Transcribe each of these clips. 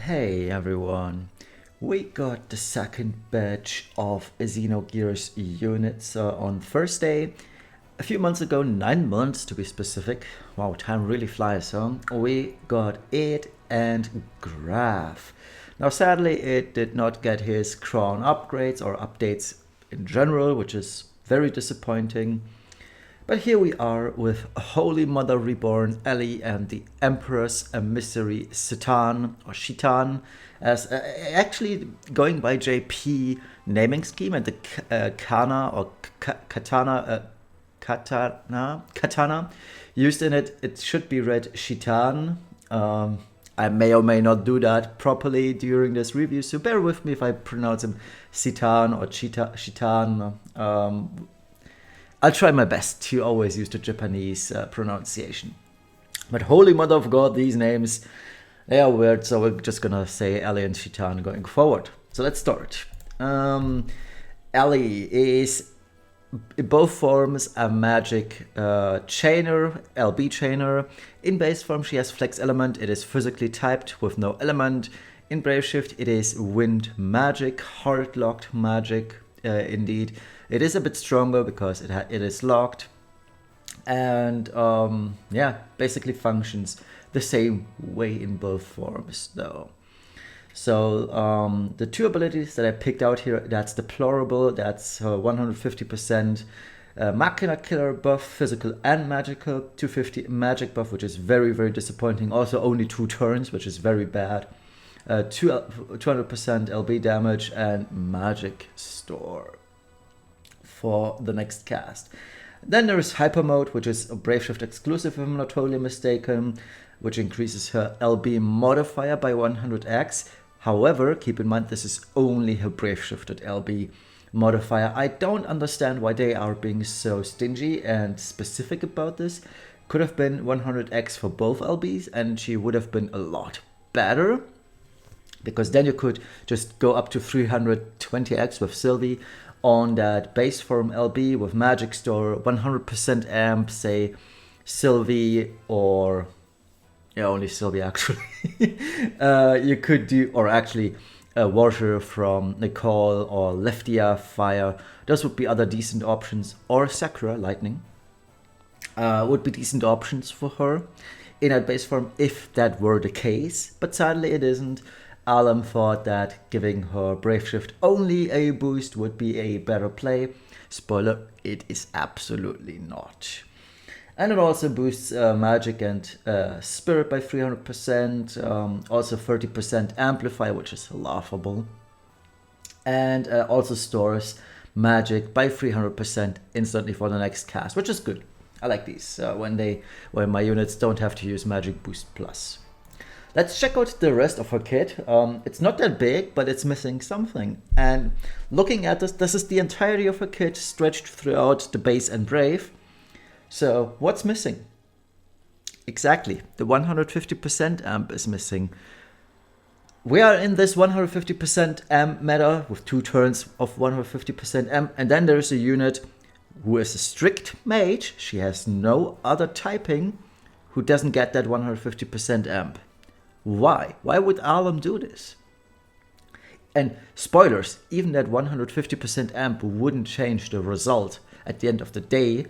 Hey everyone, we got the second batch of Xenogears units on Thursday. A few months ago, 9 months to be specific. Wow, time really flies, huh? We got Id and Grahf. Now sadly it did not get his crown upgrades or updates in general, which is very disappointing. But here we are with Holy Mother Reborn Elly and the Empress Emissary Citan or Citan, as actually going by JP naming scheme, and the Kana or Katana used in it. It should be read Citan. I may or may not do that properly during this review, so bear with me if I pronounce him Citan or Citan. I'll try my best to always use the Japanese pronunciation. But Holy Mother of God, these names, they are weird, so we're just gonna say Elly and Citan going forward. So let's start. Elly is in both forms a magic chainer, LB chainer. In base form she has flex element, it is physically typed with no element. In brave shift it is wind magic, hard locked magic indeed. It is a bit stronger because it is locked, and yeah, basically functions the same way in both forms though. So the two abilities that I picked out here, that's deplorable, that's 150% Machina Killer buff, physical and magical, 250 magic buff, which is very, very disappointing. Also only 2 turns, which is very bad. 200% LB damage and magic store for the next cast. Then there is Hyper Mode, which is a Brave Shift exclusive if I'm not totally mistaken, which increases her LB modifier by 100x. However, keep in mind this is only her Brave Shifted LB modifier. I don't understand why they are being so stingy and specific about this. Could have been 100x for both LBs and she would have been a lot better, because then you could just go up to 320x with Sylvie on that base form LB with magic store, 100% amp, say Sylvie, or yeah, only Sylvie actually. You could do, or actually a Washer from Nicole or Leftia Fire. Those would be other decent options, or Sakura Lightning would be decent options for her in that base form if that were the case, but sadly it isn't. Alim thought that giving her Brave Shift only a boost would be a better play. Spoiler, it is absolutely not. And it also boosts magic and spirit by 300%, also 30% amplify, which is laughable. And also stores magic by 300% instantly for the next cast, which is good. I like these when my units don't have to use Magic Boost Plus. Let's check out the rest of her kit. It's not that big, but it's missing something. And looking at this is the entirety of her kit stretched throughout the base and brave. So what's missing? Exactly, the 150% amp is missing. We are in this 150% amp meta with 2 turns of 150% amp, and then there's a unit who is a strict mage, she has no other typing, who doesn't get that 150% amp. Why? Why would Alim do this? And spoilers, even that 150% amp wouldn't change the result at the end of the day,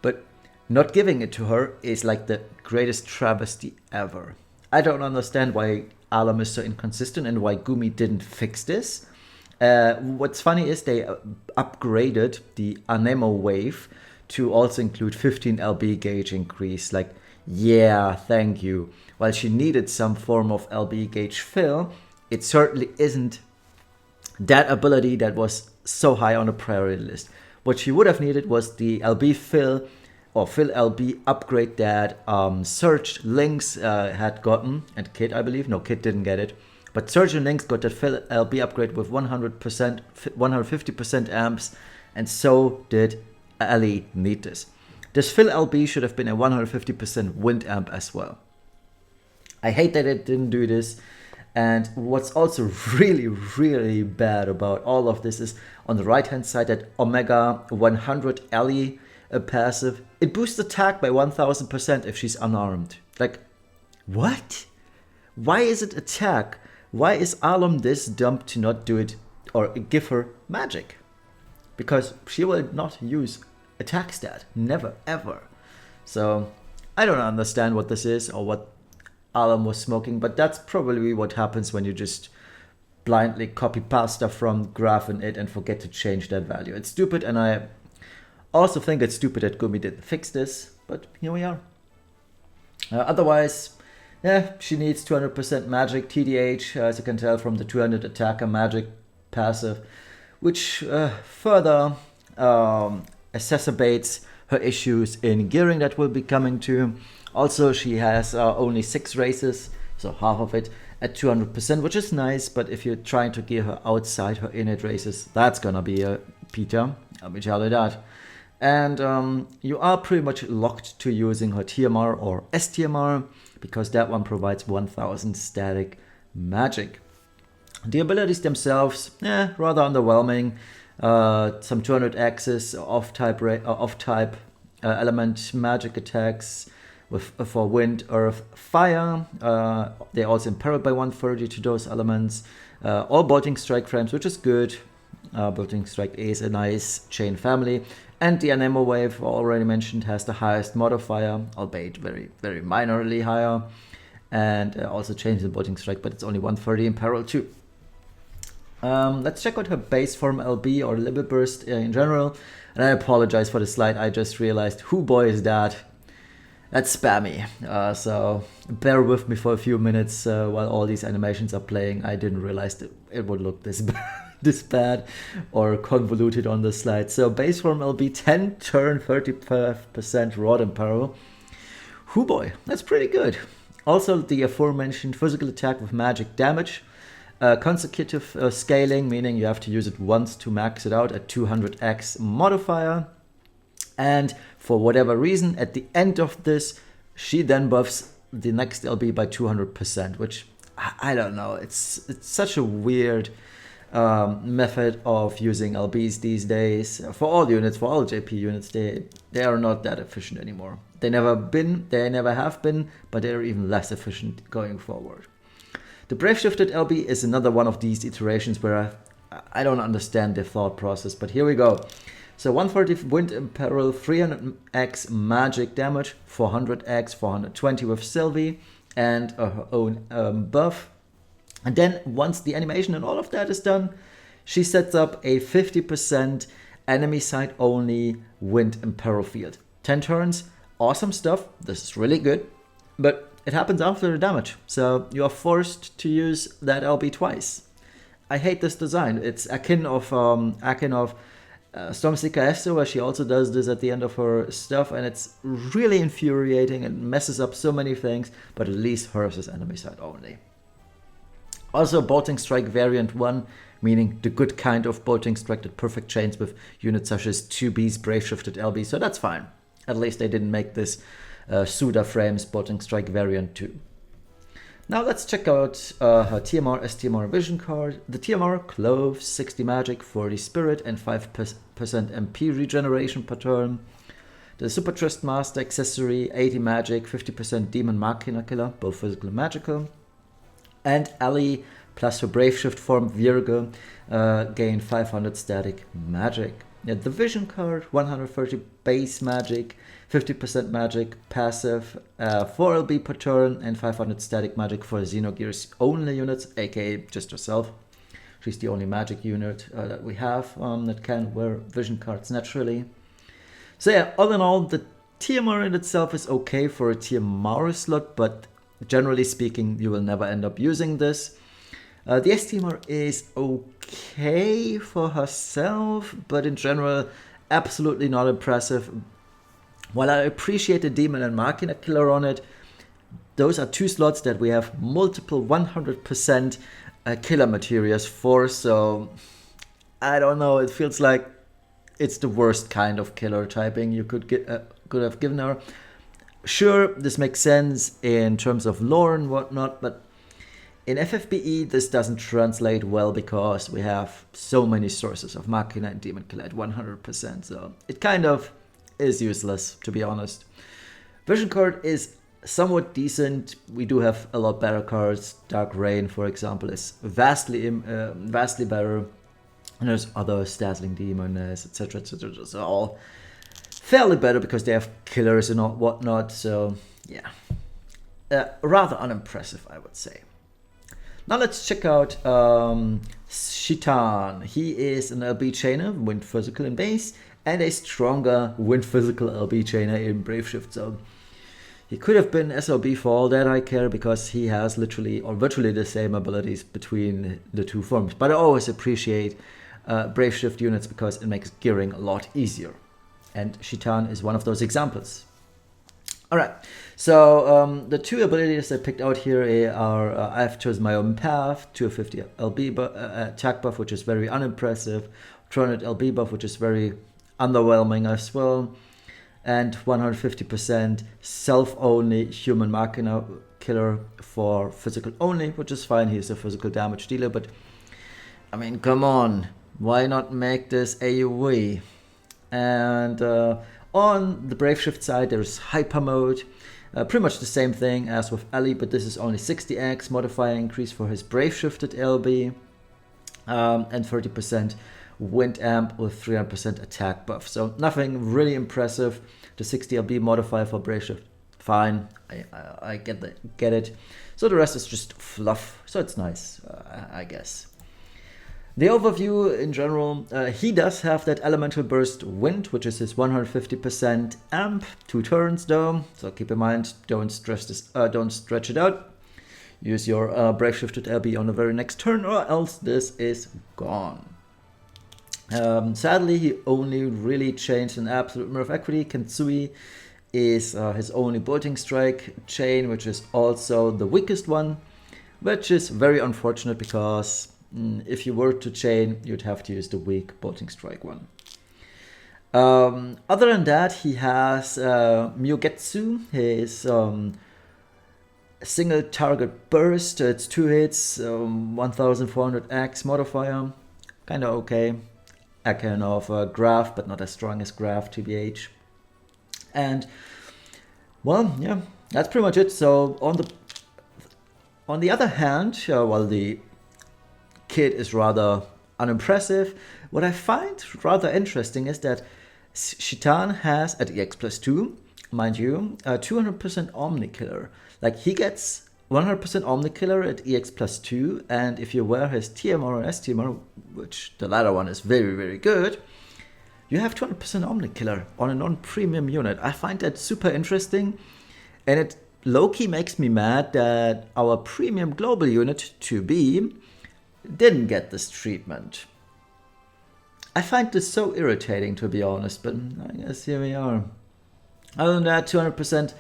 but not giving it to her is like the greatest travesty ever. I don't understand why Alim is so inconsistent and why Gumi didn't fix this. What's funny is they upgraded the Anemo wave to also include 15 LB gauge increase. Like, yeah, thank you. While she needed some form of LB gauge fill, it certainly isn't that ability that was so high on the priority list. What she would have needed was the LB fill or fill LB upgrade that Surge Lynx had gotten, and Kid, I believe. No, Kid didn't get it. But Surge and Lynx got that fill LB upgrade with 100%, 150% amps, and so did Elly need this. This fill LB should have been a 150% wind amp as well. I hate that it didn't do this. And what's also really, really bad about all of this is on the right hand side that Omega 100 Elly passive, it boosts attack by 1000% if she's unarmed. Like, what? Why is it attack why is Alim this dumb to not do it or give her magic? Because she will not use attack stat, never ever. So I don't understand what this is or what Alim was smoking, but that's probably what happens when you just blindly copy pasta from Grahf and Id and forget to change that value. It's stupid, and I also think it's stupid that Gumi didn't fix this, but here we are. Otherwise, yeah, she needs 200% magic TDH, as you can tell from the 200 attacker magic passive, which further exacerbates her issues in gearing that we'll be coming to. Also, she has only 6 races, so half of it at 200%, which is nice, but if you're trying to gear her outside her innate races, that's gonna be a Peter, let me tell you that. And you are pretty much locked to using her TMR or STMR, because that one provides 1000 static magic. The abilities themselves, rather underwhelming. Some 200 axis off-type element magic attacks for wind, earth, fire. They're also imperiled by 130 to those elements. All bolting strike frames, which is good. Bolting strike is a nice chain family. And the Anemo wave, already mentioned, has the highest modifier, albeit very, very minorly higher. And also changes the bolting strike, but it's only 130 in peril too. Let's check out her base form LB or Libel Burst in general. And I apologize for the slide, I just realized, who boy is that? That's spammy. So bear with me for a few minutes while all these animations are playing. I didn't realize that it would look this bad or convoluted on the slide. So base form LB 10 turn 35% rod and peril. Hoo boy, that's pretty good. Also the aforementioned physical attack with magic damage. Consecutive scaling, meaning you have to use it once to max it out at 200x modifier. And for whatever reason, at the end of this, she then buffs the next LB by 200%, which I don't know. It's such a weird method of using LBs these days. For all units, for all JP units, they are not that efficient anymore. They never have been, but they're even less efficient going forward. The Brave Shifted LB is another one of these iterations where I don't understand the thought process, but here we go. So 130 wind and peril, 300x magic damage, 400x, 420 with Sylvie, and her own buff. And then once the animation and all of that is done, she sets up a 50% enemy side only wind and peril field. 10 turns, awesome stuff, this is really good, but it happens after the damage, so you are forced to use that LB twice. I hate this design. It's akin of Stormseeker Esther, where she also does this at the end of her stuff, and it's really infuriating and messes up so many things, but at least hers is enemy side only. Also Bolting Strike variant 1, meaning the good kind of Bolting Strike that perfect chains with units such as 2B's Brave Shifted LB, so that's fine. At least they didn't make this Suda Frames Bolting Strike variant 2. Now let's check out her TMR, STMR vision card. The TMR, Clove, 60 magic, 40 spirit, and 5% MP regeneration per turn. The Super Trust Master accessory, 80 magic, 50% Demon Machina Killer, both physical and magical. And Elly plus her Brave Shift form, Virgo, gain 500 static magic. The vision card, 130 base magic, 50% magic, passive, 4 LB per turn, and 500 static magic for Xenogears only units, aka just herself. She's the only magic unit that we have that can wear vision cards naturally. So yeah, all in all, the TMR in itself is okay for a TMR slot, but generally speaking, you will never end up using this. The STMR is okay for herself, but in general, absolutely not impressive. While I appreciate the Demon and Machina Killer on it, those are two slots that we have multiple 100% killer materials for, so I don't know, it feels like it's the worst kind of killer typing you could have given her. Sure, this makes sense in terms of lore and whatnot, but in FFBE, this doesn't translate well because we have so many sources of Machina and Demon Killer at 100%, so it kind of is useless, to be honest. Vision card is somewhat decent. We do have a lot better cards. Dark Rain, for example, is vastly better. And there's others, Dazzling Demon, etc., etc. So all fairly better because they have killers and whatnot. So yeah, rather unimpressive, I would say. Now let's check out Citan. He is an LB chainer, Wind Physical in base, and a stronger Wind Physical LB chainer in Brave Shift. So he could have been SLB for all that I care, because he has literally or virtually the same abilities between the two forms. But I always appreciate Brave Shift units because it makes gearing a lot easier. And Citan is one of those examples. Alright, so the two abilities I picked out here are I've chosen my own path, 250 LB attack buff, which is very unimpressive, 200 LB buff, which is very underwhelming as well, and 150% self-only human machina killer for physical only, which is fine. He's a physical damage dealer, but I mean, come on, why not make this AoE? And on the Brave Shift side, there's Hyper Mode, pretty much the same thing as with Elly, but this is only 60x modifier increase for his Brave Shifted LB, and 30% Wind Amp with 300% attack buff. So nothing really impressive. The 60 LB modifier for Brave Shift, fine, I get it. So the rest is just fluff, so it's nice, I guess. The overview in general, he does have that Elemental Burst Wind, which is his 150% amp, 2 turns though, so keep in mind, don't stretch it out. Use your Brave Shifted LB on the very next turn, or else this is gone. Sadly, he only really changed an Absolute Mirror of Equity. Kensui is his only Bolting Strike chain, which is also the weakest one, which is very unfortunate because if you were to chain, you'd have to use the weak Bolting Strike one. Other than that, he has Myogetsu, his single target burst. It's 2 hits, 1400x modifier, kind of okay. Icon of Grahf, but not as strong as Grahf, TBH. And well, yeah, that's pretty much it. So on the other hand, while the kit is rather unimpressive, what I find rather interesting is that Citan has at EX plus 2, mind you, 200% Omni Killer. Like, he gets 100% Omni Killer at EX plus 2, and if you wear his TMR or STMR, which the latter one is very, very good, you have 200% Omni Killer on a non-premium unit. I find that super interesting, and it low-key makes me mad that our premium global unit, 2B, didn't get this treatment. I find this so irritating, to be honest, but I guess here we are. Other than that, 200%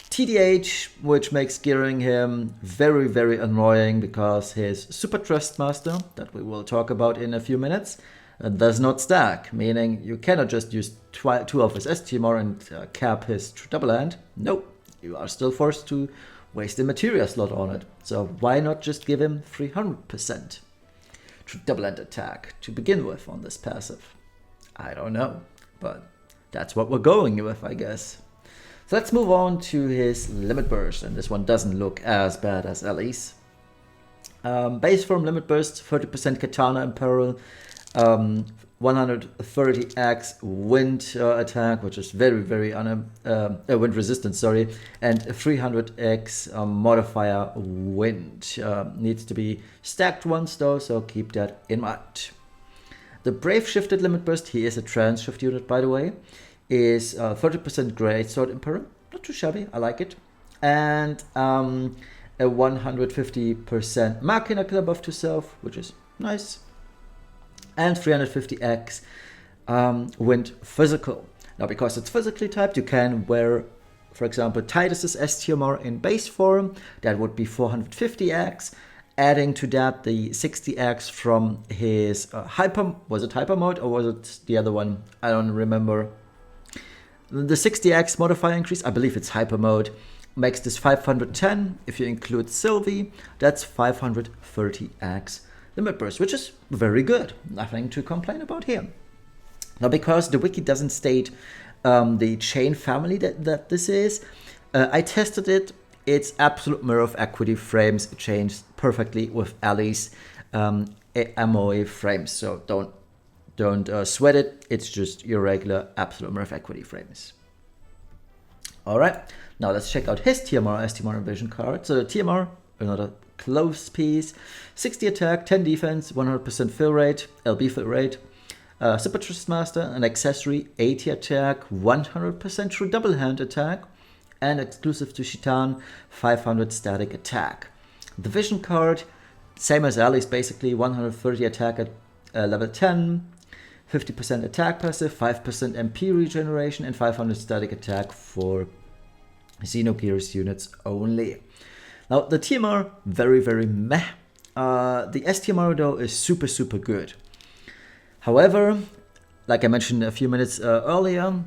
TDH, which makes gearing him very, very annoying because his Super Trustmaster, that we will talk about in a few minutes, does not stack, meaning you cannot just use 2 of his STMR and cap his double hand. Nope, you are still forced to waste a materia slot on it. So why not just give him 300% double hand attack to begin with on this passive? I don't know, but that's what we're going with, I guess. So let's move on to his Limit Burst, and this one doesn't look as bad as Elly's. Base form Limit Burst, 30% Katana Imperil, 130x Wind attack, which is very, very wind resistant, sorry, and 300x modifier Wind. Needs to be stacked once though, so keep that in mind. The Brave Shifted Limit Burst, he is a trans shift unit by the way, is 30% Greatsword Imperil, not too shabby, I like it, and a 150% Machina Killer buff to self, which is nice, and 350x Wind Physical. Now, because it's physically typed, you can wear, for example, Titus's STMR in base form, that would be 450x, adding to that the 60x from his was it Hyper Mode or was it the other one? I don't remember. The 60x modifier increase, I believe it's Hyper Mode, makes this 510. If you include Sylvie, that's 530x Limit Burst, which is very good. Nothing to complain about here. Now, because the wiki doesn't state the chain family that this is. I tested it. It's absolute mirror of equity frames. It changed perfectly with Elly's MOA frames. So don't sweat it. It's just your regular absolute mirror of equity frames. All right, now let's check out his TMR, STMR vision card. So the TMR, another close piece, 60 attack, 10 defense, 100% fill rate, LB fill rate, Super Master, an accessory, 80 attack, 100% true double hand attack, and exclusive to Citan, 500 static attack. The vision card, same as Elly's, basically 130 attack at level 10, 50% attack passive, 5% MP regeneration, and 500 static attack for Xenogears units only. Now the TMR, very, very meh. The STMR though is super, super good. However, like I mentioned a few minutes earlier,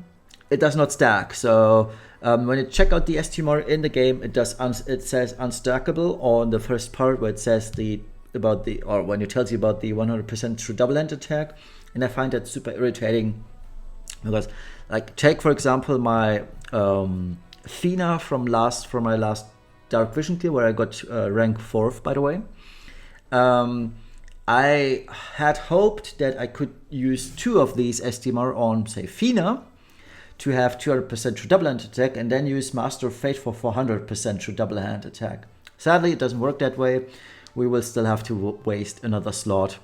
it does not stack. So when you check out the STMR in the game, it says unstackable on the first part where it says when it tells you about the 100% true double hand attack. And I find that super irritating because, like, take for example my Fina from my last Dark Vision clear, where I got rank 4th, by the way. I had hoped that I could use 2 of these STMR on, say, Fina to have 200% true double hand attack, and then use Master of Fate for 400% true double hand attack. Sadly, it doesn't work that way. We will still have to waste another slot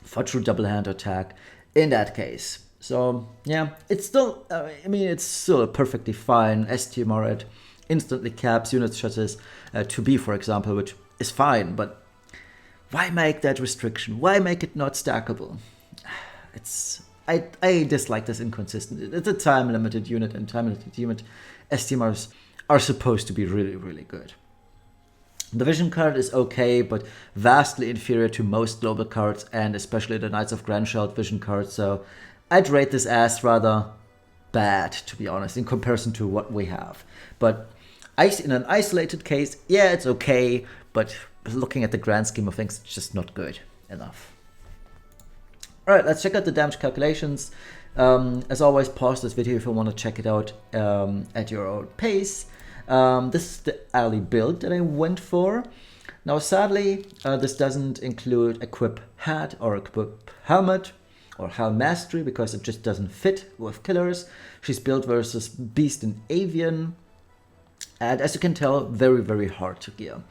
for true double hand attack in that case. So yeah, it's still, it's still a perfectly fine STMR. It instantly caps units such as 2B, for example, which is fine, but why make that restriction? Why make it not stackable? I dislike this inconsistency. It's a time-limited unit, and time-limited unit STMRs are supposed to be really, really good. The vision card is okay, but vastly inferior to most global cards, and especially the Knights of Grandchild vision cards, so I'd rate this as rather bad, to be honest, in comparison to what we have. But in an isolated case, yeah, it's okay, but looking at the grand scheme of things, it's just not good enough. Alright, let's check out the damage calculations. As always, pause this video if you want to check it out at your own pace. This is the Elly build that I went for. Now sadly, this doesn't include equip hat or equip helmet or helm mastery because it just doesn't fit with killers. She's built versus beast and avian, and as you can tell, very, very hard to gear.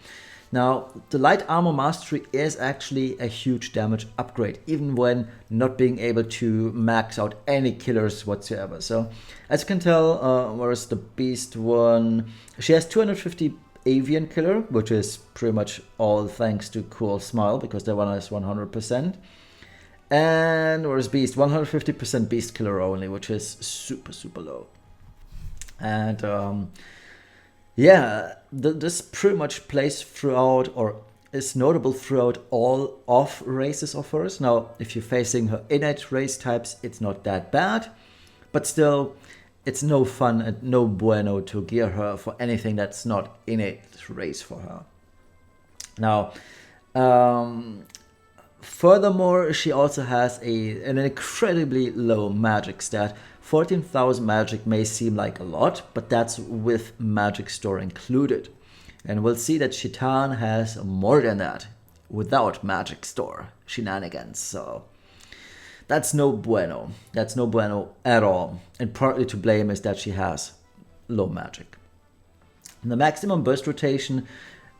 Now, the light armor mastery is actually a huge damage upgrade, even when not being able to max out any killers whatsoever. So, as you can tell, whereas the beast one, she has 250 avian killer, which is pretty much all thanks to Cool Smile, because that one is 100%. And whereas beast, 150% beast killer only, which is super, super low. And yeah, this pretty much plays throughout, or is notable throughout all off races of hers. Now, if you're facing her innate race types, it's not that bad, but still, it's no fun and no bueno to gear her for anything that's not innate race for her. Now, furthermore, she also has an incredibly low magic stat. 14,000 magic may seem like a lot, but that's with magic store included. And we'll see that Citan has more than that without magic store shenanigans. So that's no bueno. That's no bueno at all. And partly to blame is that she has low magic. And the maximum burst rotation,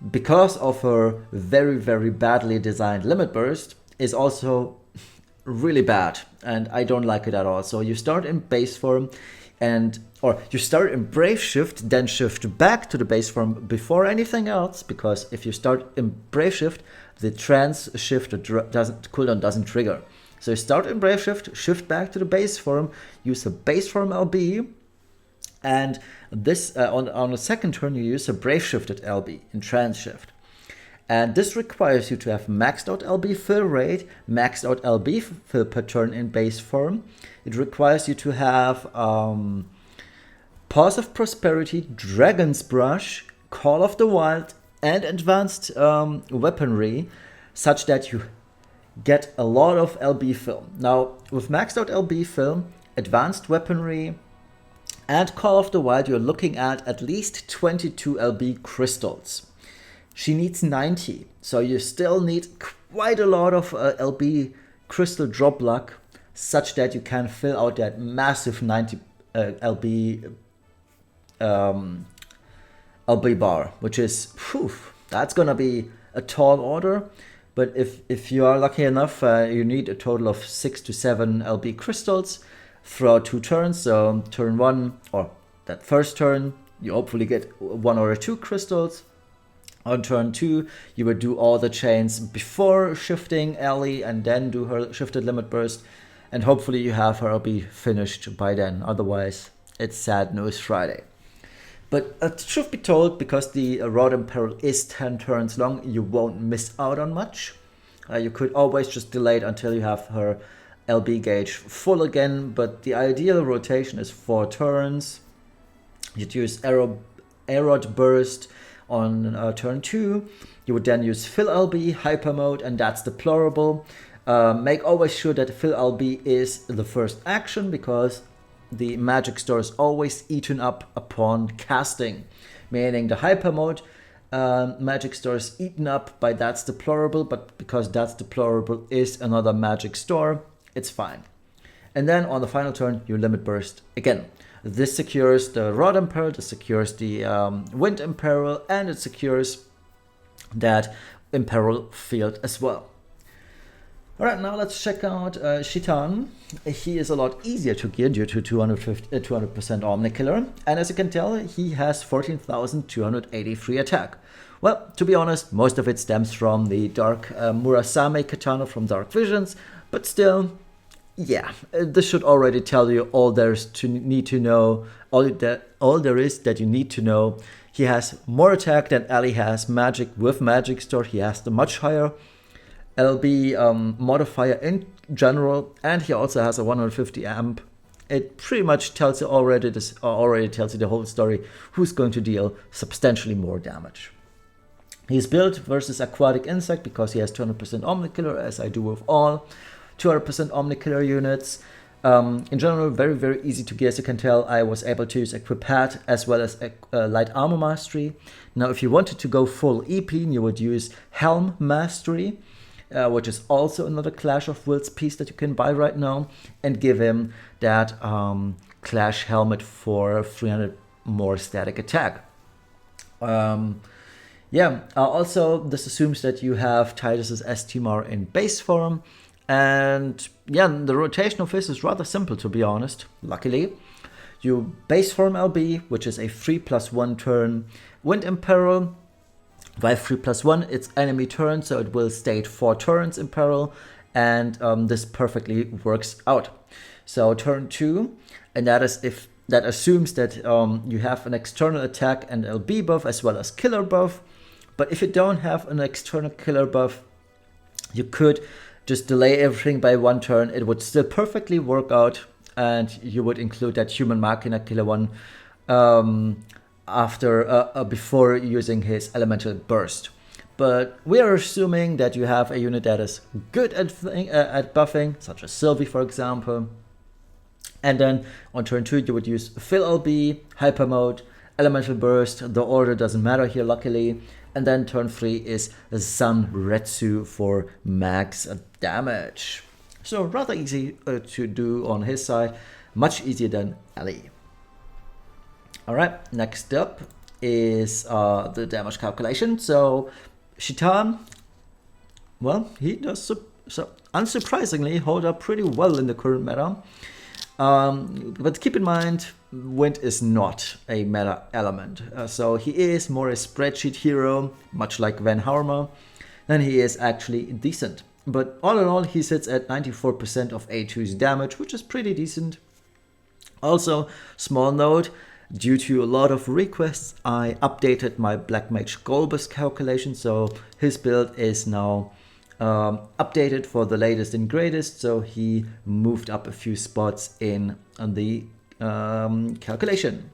because of her very, very badly designed limit burst, is also really bad, and I don't like it at all. So you start in base form, or you start in Brave Shift, then shift back to the base form before anything else, because if you start in Brave Shift, the trans shift cooldown doesn't trigger. So you start in Brave Shift, shift back to the base form, use a base form LB, and this on the second turn you use a Brave Shifted LB in trans shift. And this requires you to have maxed out LB fill rate, maxed out LB fill per turn in base form. It requires you to have Pause of Prosperity, Dragon's Brush, Call of the Wild, and advanced weaponry, such that you get a lot of LB fill. Now, with maxed out LB fill, advanced weaponry, And Call of the Wild, you're looking at least 22 LB crystals. She needs 90, so you still need quite a lot of LB crystal drop luck, such that you can fill out that massive 90 LB LB bar, which is, whew, that's gonna be a tall order. But if you are lucky enough, you need a total of 6 to 7 LB crystals throughout 2 turns. So turn 1, or that first turn, you hopefully get 1 or 2 crystals. On turn 2, you would do all the chains before shifting Elly and then do her shifted limit burst. And hopefully you have her LB finished by then. Otherwise, it's sad news Friday. But truth be told, because the Rod in Peril is 10 turns long, you won't miss out on much. You could always just delay it until you have her LB gauge full again, but the ideal rotation is 4 turns. You'd use Arrowed Burst on turn 2. You would then use Fill LB, Hyper Mode, and that's deplorable. Make always sure that Fill LB is the first action, because the magic store is always eaten up upon casting, meaning the Hyper Mode magic store is eaten up by That's Deplorable, but because That's Deplorable is another magic store, it's fine. And then on the final turn, you limit burst again. This secures the Rod in Peril, this secures the Wind in Peril, and it secures that Imperil field as well. Alright, now let's check out Citan. He is a lot easier to gear due to 200% Omni Killer, and as you can tell, he has 14,283 attack. Well, to be honest, most of it stems from the Dark Murasame Katana from Dark Visions, but still, yeah, this should already tell you all there is to need to know, all there is that you need to know. He has more attack than Elly has magic with Magic Store. He has the much higher LB modifier in general, and he also has a 150 amp. It pretty much tells you already tells you the whole story, who's going to deal substantially more damage. He's built versus Aquatic Insect because he has 200% Omni Killer, as I do with all 200% Omni Killer units. In general, very, very easy to gear. As you can tell, I was able to use Equip Hat as well as Light Armor Mastery. Now, if you wanted to go full EP, you would use Helm Mastery, which is also another Clash of Wills piece that you can buy right now, and give him that Clash Helmet for 300 more static attack. Also, this assumes that you have Titus's STMR in base form, and yeah, the rotation of this is rather simple, to be honest, luckily. You base form LB, which is a 3+1 turn Wind in Peril. While 3+1, it's enemy turn, so it will stay 4 turns in Peril, and this perfectly works out. So turn 2, and that assumes that you have an external attack and LB buff as well as killer buff. But if you don't have an external killer buff, you could just delay everything by 1 turn. It would still perfectly work out, and you would include that Human Machina killer one before using his elemental burst. But we are assuming that you have a unit that is good at buffing, such as Sylvie, for example. And then on turn 2, you would use Fill LB, Hyper Mode, Elemental Burst. The order doesn't matter here, luckily. And then turn 3 is Zanretsu for max damage. So rather easy to do on his side, much easier than Elly. Alright, next up is the damage calculation. So Citan, well, he does so unsurprisingly hold up pretty well in the current meta. But keep in mind, Wind is not a meta element. So he is more a spreadsheet hero, much like Van Harmer, and he is actually decent. But all in all, he sits at 94% of A2's damage, which is pretty decent. Also, small note, due to a lot of requests, I updated my Black Mage Golbus calculation, so his build is now updated for the latest and greatest, so he moved up a few spots in the calculation.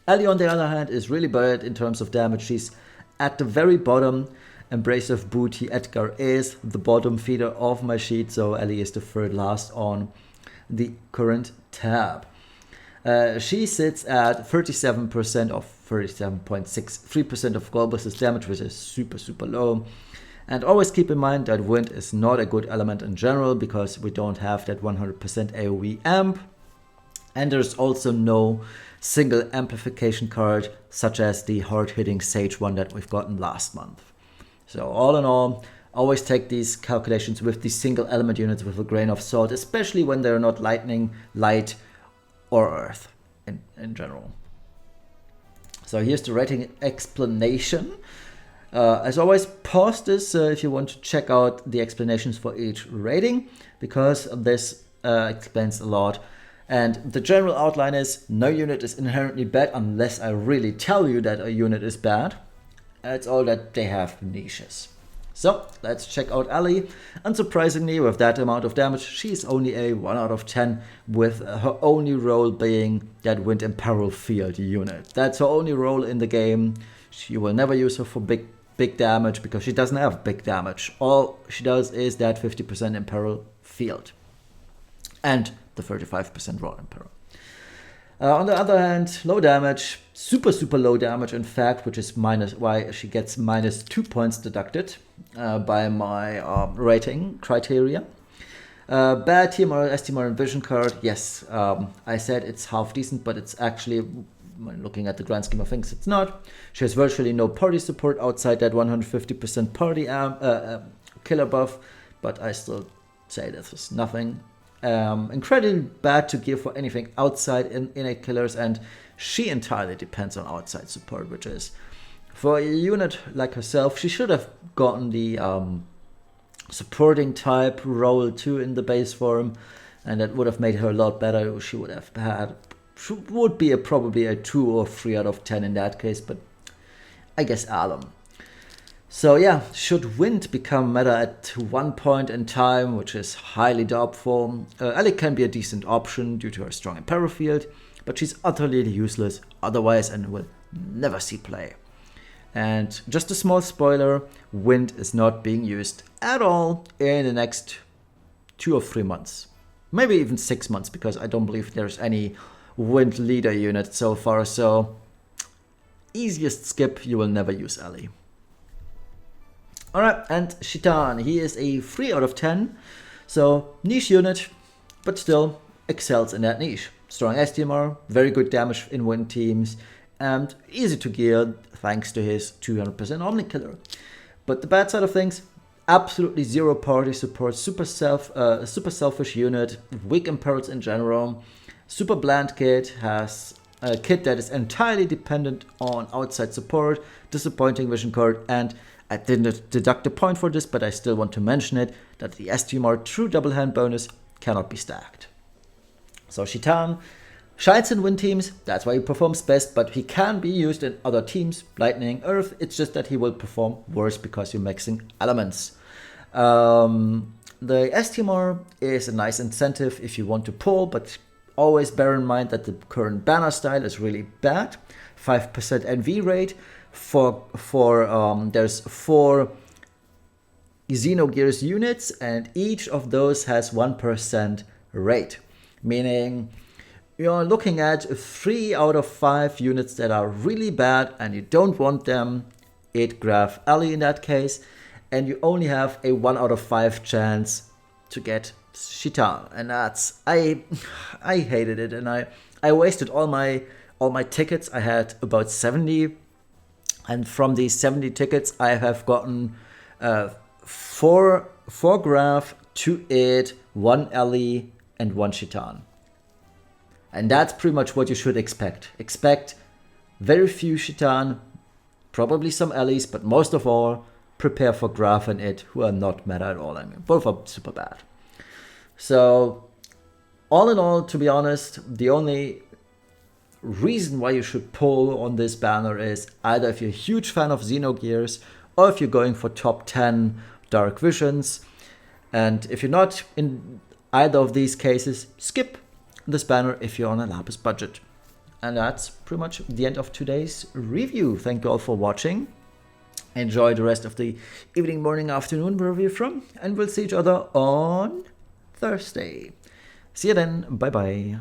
Elly, on the other hand, is really bad in terms of damage. She's at the very bottom. Abrasive Booty Edgar is the bottom feeder of my sheet, so Elly is the third last on the current tab. She sits at 37% of 37.63% of global assist damage, which is super, super low. And always keep in mind that wind is not a good element in general because we don't have that 100% AoE amp. And there's also no single amplification card, such as the hard-hitting Sage one that we've gotten last month. So all in all, always take these calculations with the single element units with a grain of salt, especially when they're not lightning, light, or earth in general. So here's the rating explanation. As always, pause this if you want to check out the explanations for each rating, because this explains a lot. And the general outline is, no unit is inherently bad unless I really tell you that a unit is bad. It's all that they have niches. So let's check out Elly. Unsurprisingly, with that amount of damage, she's only a 1 out of 10, with her only role being that Wind in Peril Field unit. That's her only role in the game. She will never use her for big damage because she doesn't have big damage. All she does is that 50% in Peril Field. And the 35% raw in Peril. On the other hand, low damage, super low damage in fact, which is why she gets -2 points deducted by my rating criteria. Bad TMR, STMR and Vision card, yes, I said it's half decent, but it's actually, when looking at the grand scheme of things, it's not. She has virtually no party support outside that 150% party killer buff, but I still say this is nothing. Incredibly bad to gear for anything outside innate killers, and she entirely depends on outside support, which is, for a unit like herself, she should have gotten the supporting type role too in the base form, and that would have made her a lot better. She would be probably a 2 or 3 out of 10 in that case, but I guess Alim. So yeah, should Wind become meta at one point in time, which is highly doubtful, Elly can be a decent option due to her strong Imperil field, but she's utterly useless otherwise and will never see play. And just a small spoiler, Wind is not being used at all in the next 2 or 3 months. Maybe even 6 months, because I don't believe there's any Wind leader unit so far, so easiest skip, you will never use Elly. Alright, and Citan, he is a 3 out of 10, so niche unit, but still excels in that niche. Strong STMR, very good damage in wind teams, and easy to gear thanks to his 200% Omni Killer. But the bad side of things, absolutely zero party support, super selfish unit, weak imperils in general, super bland kit, has a kit that is entirely dependent on outside support, disappointing vision card, and I didn't deduct a point for this, but I still want to mention it, that the STMR true double hand bonus cannot be stacked. So Citan shines in wind teams, that's why he performs best, but he can be used in other teams, lightning, earth, it's just that he will perform worse because you're mixing elements. The STMR is a nice incentive if you want to pull, but always bear in mind that the current banner style is really bad. 5% NV rate. There's 4 Xenogears units, and each of those has 1% rate. Meaning you're looking at 3 out of 5 units that are really bad and you don't want them. Id, Grahf, Elly in that case. And you only have a 1 out of 5 chance to get Citan. And that's, I hated it, and I wasted all my tickets. I had about 70. And from these 70 tickets, I have gotten 4 Grahf, 2 Id, 1 Elly, and 1 Citan. And that's pretty much what you should expect. Expect very few Citan, probably some Ellys, but most of all, prepare for Grahf and Id, who are not meta at all. I mean, both are super bad. So, all in all, to be honest, the only reason why you should pull on this banner is either if you're a huge fan of Xenogears or if you're going for top 10 Dark Visions. And if you're not in either of these cases, skip this banner if you're on a Lapis budget. And that's pretty much the end of today's review. Thank you all for watching. Enjoy the rest of the evening, morning, afternoon, wherever you're from, and we'll see each other on Thursday. See you then. Bye bye.